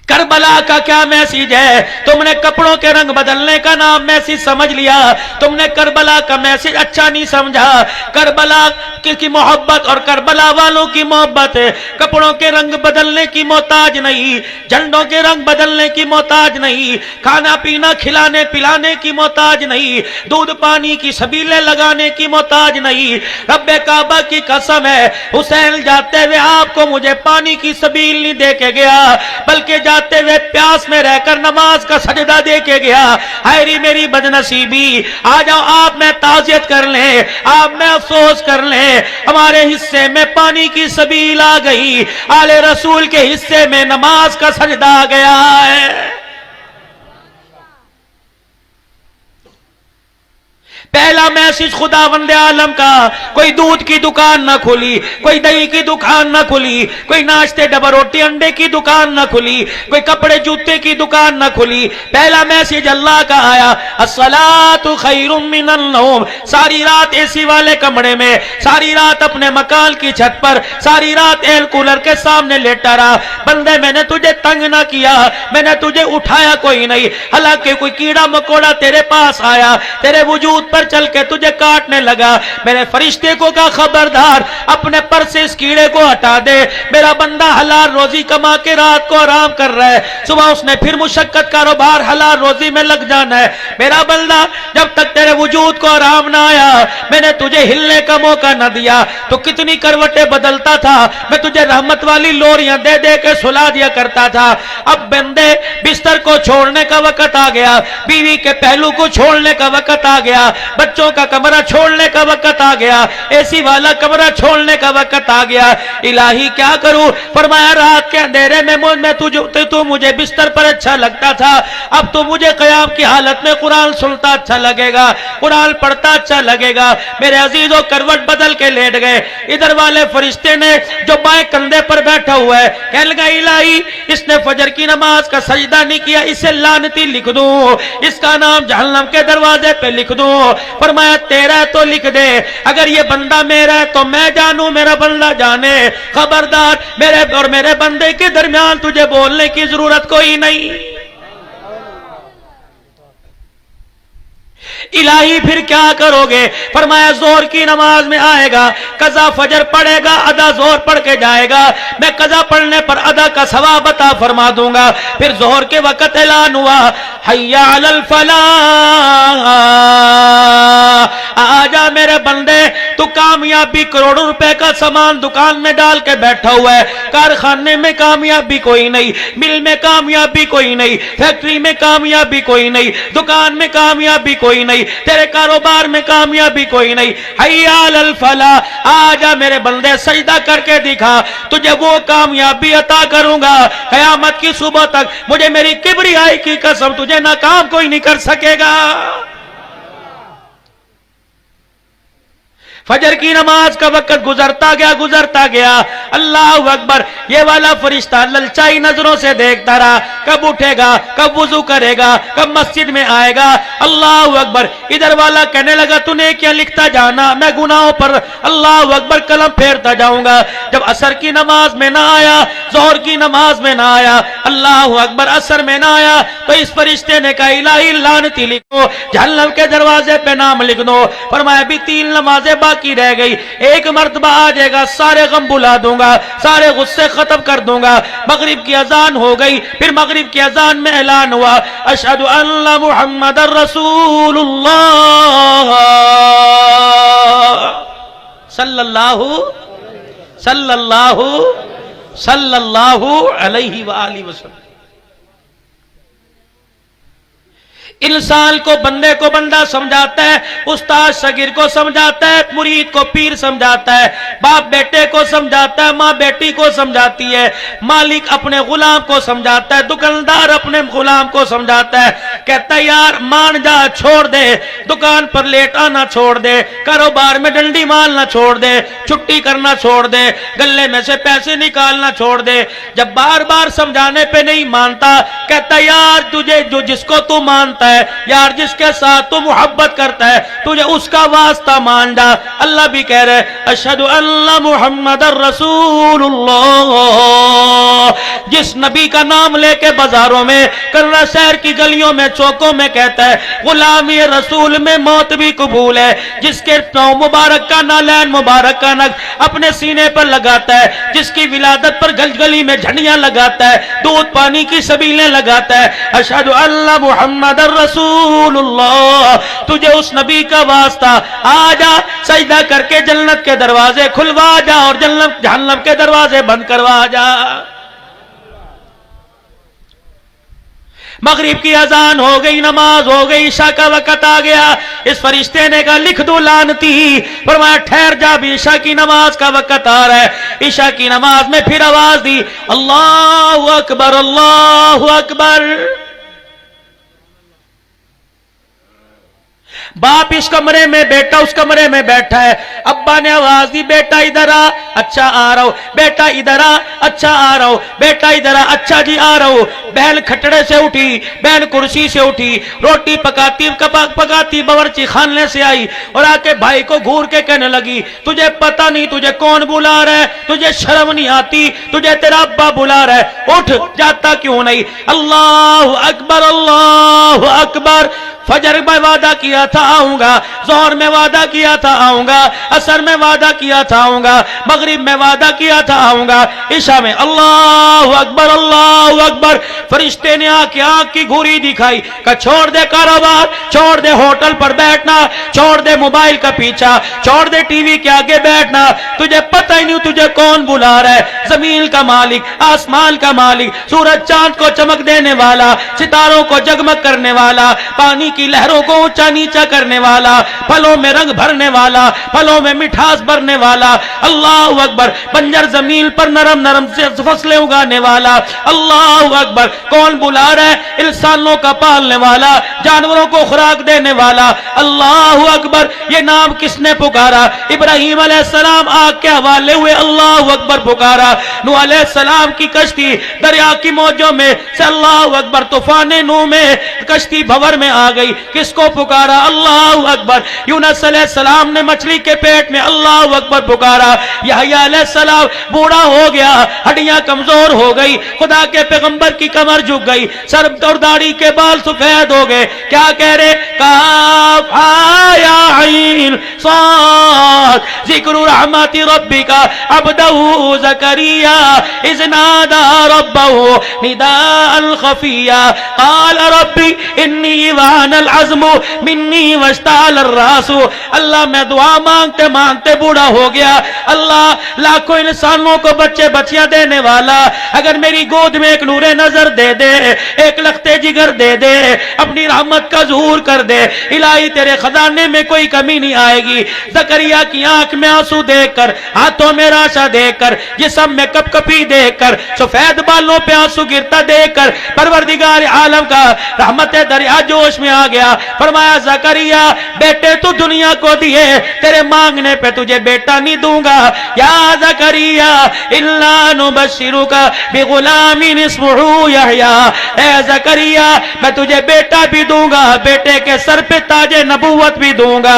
کربلا کا کیا میسیج ہے؟ تم نے کپڑوں کے رنگ بدلنے کا نام میسیج سمجھ لیا، تم نے کربلا کا میسیج اچھا نہیں سمجھا۔ کربلا کی محبت اور کربلا والوں کی محبت کپڑوں کے رنگ بدلنے کی محتاج نہیں، جھنڈوں کے رنگ بدلنے کی محتاج نہیں، کھانا پینا کھلانے پلانے کی محتاج نہیں، دودھ پانی کی سبیلیں لگانے کی محتاج نہیں۔ رب کعبہ کی قسم ہے، حسین جاتے ہوئے آپ کو مجھے پانی کی سبیل نہیں دے کے گیا، بلکہ جاتے ہوئے پیاس میں رہ کر نماز کا سجدہ دے کے گیا۔ ہائے میری بدنصیبی، آ جاؤ آپ میں تعزیت کر لیں، آپ میں افسوس کر لیں، ہمارے حصے میں پانی کی سبیل آ گئی، آل رسول کے حصے میں نماز کا سجدہ آ گیا ہے۔ پہلا میسج خداوند عالم کا، کوئی دودھ کی دکان نہ کھلی، کوئی دہی کی دکان نہ کھلی، کوئی ناشتے ڈبہ روٹی انڈے کی دکان نہ کھلی، کوئی کپڑے جوتے کی دکان نہ کھلی۔ پہلا میسج اللہ کا آیا، الصلاۃ خیر من النوم، ساری رات اے سی والے کمرے میں، ساری رات اپنے مکان کی چھت پر، ساری رات ایئر کولر کے سامنے لیٹا رہا۔ بندے میں نے تجھے تنگ نہ کیا، میں نے تجھے اٹھایا کوئی نہیں، حالانکہ کوئی کیڑا مکوڑا تیرے پاس آیا، تیرے وجود پر چل کے تجھے کاٹنے لگا، میں نے فرشتے کو کہا خبردار اپنے پر سے اس کیڑے کو ہٹا دے، میرا بندہ حلال روزی کما کے رات کو آرام کر رہا ہے، صبح اس نے پھر مشقت کاروبار حلال روزی میں لگ جانا ہے، میرا بندہ جب تک تیرے وجود کو آرام نہ آیا میں نے تجھے ہلنے کا موقع نہ دیا تو کتنی کروٹیں بدلتا تھا، میں تجھے رحمت والی لوریاں دے دے کے سلا دیا کرتا تھا۔ اب بندے بستر کو چھوڑنے کا وقت آ گیا، بیوی کے پہلو کو چھوڑنے کا وقت آ گیا، بچوں کا کمرہ چھوڑنے کا وقت آ گیا، اے سی والا کمرہ چھوڑنے کا وقت آ گیا۔ الہی کیا کروں؟ فرمایا رات کے اندھیرے میں تو مجھے بستر پر اچھا لگتا تھا، اب تو مجھے قیام کی حالت میں قرآن سنتا اچھا لگے گا، قرآن پڑھتا اچھا لگے گا۔ میرے عزیزوں کروٹ بدل کے لیٹ گئے، ادھر والے فرشتے نے جو بائیں کندھے پر بیٹھا ہوا ہے کہنے لگا الہی اس نے فجر کی نماز کا سجدہ نہیں کیا، اسے لعنتی لکھ دوں، اس کا نام جہنم کے دروازے پہ لکھ دوں۔ فرمایا تیرا تو لکھ دے، اگر یہ بندہ میرا ہے تو میں جانوں میرا بندہ جانے، خبردار میرے اور میرے بندے کے درمیان تجھے بولنے کی ضرورت کوئی نہیں۔ الہی پھر کیا کرو گے؟ فرمایا زور کی نماز میں آئے گا، قضا فجر پڑھے گا، ادا زور پڑھ کے جائے گا، میں قضا پڑھنے پر ادا کا ثواب عطا فرما دوں گا۔ پھر ظہر کے وقت اعلان ہوا حی علی الفلاح، آجا میرے بندے، تو کامیابی کروڑوں روپے کا سامان دکان میں ڈال کے بیٹھا ہوا ہے، کارخانے میں کامیابی کوئی نہیں، مل میں کامیابی کوئی نہیں، فیکٹری میں کامیابی کوئی نہیں، دکان میں کامیابی کوئی نہیں، تیرے کاروبار میں کامیابی کوئی نہیں، حی علی الفلاح، آجا میرے بندے سجدہ کر کے دکھا، تجھے وہ کامیابی عطا کروں گا قیامت کی صبح تک، مجھے میری کبریائی کی قسم تجھے ناکام کوئی نہیں کر سکے گا۔ فجر کی نماز کا وقت گزرتا گیا، اللہ اکبر، یہ والا فرشتہ للچائی نظروں سے دیکھتا رہا، کب اٹھے گا، کب وضو کرے گا، کب مسجد میں آئے گا، اللہ اکبر۔ ادھر والا کہنے لگا تو نے کیا لکھتا جانا، میں گناہوں پر اللہ اکبر قلم پھیرتا جاؤں گا۔ جب عصر کی نماز میں نہ آیا، ظہر کی نماز میں نہ آیا، اللہ اکبر، عصر میں نہ آیا، تو اس فرشتے نے کہا الہی لعنتی لکھو، جہنم کے دروازے پہ نام لکھ دو۔ فرمایا بھی 3 نمازیں باقی رہ گئی، ایک مرتبہ آ جائے گا، سارے غم بلا دوں گا، سارے غصے ختم کر دوں گا۔ مغرب کی اذان ہو گئی، پھر مغرب کی اذان میں اعلان ہوا اشہد ان محمد رسول اللہ صلی اللہ علیہ وآلہ وسلم۔ انسان کو بندے کو بندہ سمجھاتا ہے، استاد شاگرد کو سمجھاتا ہے، مرید کو پیر سمجھاتا ہے، باپ بیٹے کو سمجھاتا ہے، ماں بیٹی کو سمجھاتی ہے، مالک اپنے غلام کو سمجھاتا ہے، دکاندار اپنے غلام کو سمجھاتا ہے، کہتا ہے یار مان جا، چھوڑ دے، دکان پر لیٹ آنا چھوڑ دے، کاروبار میں ڈنڈی مارنا چھوڑ دے، چھٹی کرنا چھوڑ دے، گلے میں سے پیسے نکالنا چھوڑ دے۔ جب بار بار سمجھانے پہ نہیں مانتا، کہتا ہے یار تجھے جو جس کو تو مانتا ہے، یار جس کے ساتھ تو محبت کرتا ہے، تجھے اس کا واسطہ مان جا۔ اللہ بھی کہہ رہے اشہد ان محمد رسول اللہ جس نبی کا نام لے کے بازاروں میں کرنا شہر کی گلیوں میں چوکوں میں کہتا ہے غلامی رسول میں موت بھی قبول ہے، جس کے پاؤں مبارک کا نالین مبارک کا نگ اپنے سینے پر لگاتا ہے، جس کی ولادت پر گلی میں جھنڈیاں لگاتا ہے، دودھ پانی کی سبیلیں لگاتا ہے، اشہد ان محمد رسول اللہ، تجھے اس نبی کا واسطہ، آ جا سجدہ کر کے جنت کے دروازے کھلوا جا اور جہنم کے دروازے بند کروا جا۔ مغرب کی اذان ہو گئی، نماز ہو گئی، عشاء کا وقت آ گیا، اس فرشتے نے کہا لکھ دو لعنتی، فرمایا ٹھہر جا بھی عشاء کی نماز کا وقت آ رہا ہے۔ عشاء کی نماز میں پھر آواز دی اللہ اکبر اللہ اکبر۔ باپ اس کمرے میں بیٹا اس کمرے میں بیٹھا ہے، ابا نے آواز دی بیٹا ادھر آ، اچھا آ رہا ہوں، بیٹا ادھر آ، اچھا آ رہا ہوں، بیٹا ادھر آ، اچھا جی آ رہا ہوں۔ بہن کھٹڑے سے اٹھی، بہن کرسی سے اٹھی، روٹی پکاتی باورچی خانے سے آئی اور آ کے بھائی کو گھور کے کہنے لگی تجھے پتہ نہیں تجھے کون بلا رہا ہے، تجھے شرم نہیں آتی، تجھے تیرا ابا بلا رہا ہے، اٹھ جاتا کیوں نہیں؟ اللہ اکبر اللہ اکبر۔ فجر میں وعدہ کیا تھا آؤں گا، ظہر میں وعدہ کیا تھا آؤں گا، عصر میں وعدہ کیا تھا آؤں گا، مغرب میں وعدہ کیا تھا آؤں گا، عشاء میں اللہ اکبر اللہ اکبر۔ فرشتے نے آنکھ کی گھوری دکھائی کہ چھوڑ دے کاروبار، چھوڑ دے ہوٹل پر بیٹھنا، چھوڑ دے موبائل کا پیچھا، چھوڑ دے ٹی وی کے آگے بیٹھنا، تجھے پتہ ہی نہیں تجھے کون بلا رہا ہے، زمین کا مالک، آسمان کا مالک، سورج چاند کو چمک دینے والا، ستاروں کو جگمگ کرنے والا، پانی کی لہروں کو اونچا نیچا کرنے والا، پھلوں میں رنگ بھرنے والا، پھلوں میں مٹھاس بھرنے والا، اللہ اکبر، بنجر زمین پر نرم نرم سے فصلیں اگانے والا، اللہ اکبر۔ کون بلا رہا ہے؟ انسانوں کا پالنے والا، جانوروں کو خوراک دینے والا، اللہ اکبر۔ یہ نام کس نے پکارا؟ ابراہیم علیہ السلام آگ کے حوالے ہوئے اللہ اکبر پکارا، نوح علیہ السلام کی کشتی دریا کی موجوں میں سے اللہ اکبر، طوفان نوح میں کشتی بھور میں آ گئی، کس کو پکارا؟ اللہ اکبر۔ یونس علیہ السلام نے مچھلی کے پیٹ میں اللہ اکبر پکارا، یحییٰ علیہ السلام بوڑھا ہو گیا، ہڈیاں کمزور ہو گئی، خدا کے پیغمبر کی کمر جھک گئی، سر اور داڑھی کے بال سفید ہو گئے، کیا کہہ رہے؟ کاف ہا یا عین صاد ذکر رحمت ربک عبدہ زکریا اذ نادى ربه نداء خفيا قال ربي انی وعن العزم منی واشتعل الراس۔ اللہ میں دعا مانگتے مانگتے بوڑھا ہو گیا، اللہ لاکھوں انسانوں کو بچے بچیاں دینے والا، اگر میری گود میں ایک نور نظر دے دے، ایک لختے جگر دے دے، اپنی رحمت کا ظہور کر دے، الہی تیرے خزانے میں کوئی کمی نہیں آئے گی۔ زکریا کی آنکھ میں آنسو دیکھ کر، ہاتھوں میں راشا دیکھ کر، جسم میں کپ کپی دیکھ کر، سفید بالوں پہ آنسو گرتا دیکھ کر، پروردگار عالم کا رحمت دریا جوش میں آ گیا، فرمایا زکریا بیٹے تو دنیا کو دیے، تیرے مانگنے پہ تجھے بیٹا نہیں دوں گا، یا زکریا الا نبشرک بغلام اسمہ یحییٰ، اے زکریا میں تجھے بیٹا بھی دوں گا، بیٹے کے سر پہ تاج نبوت بھی دوں گا۔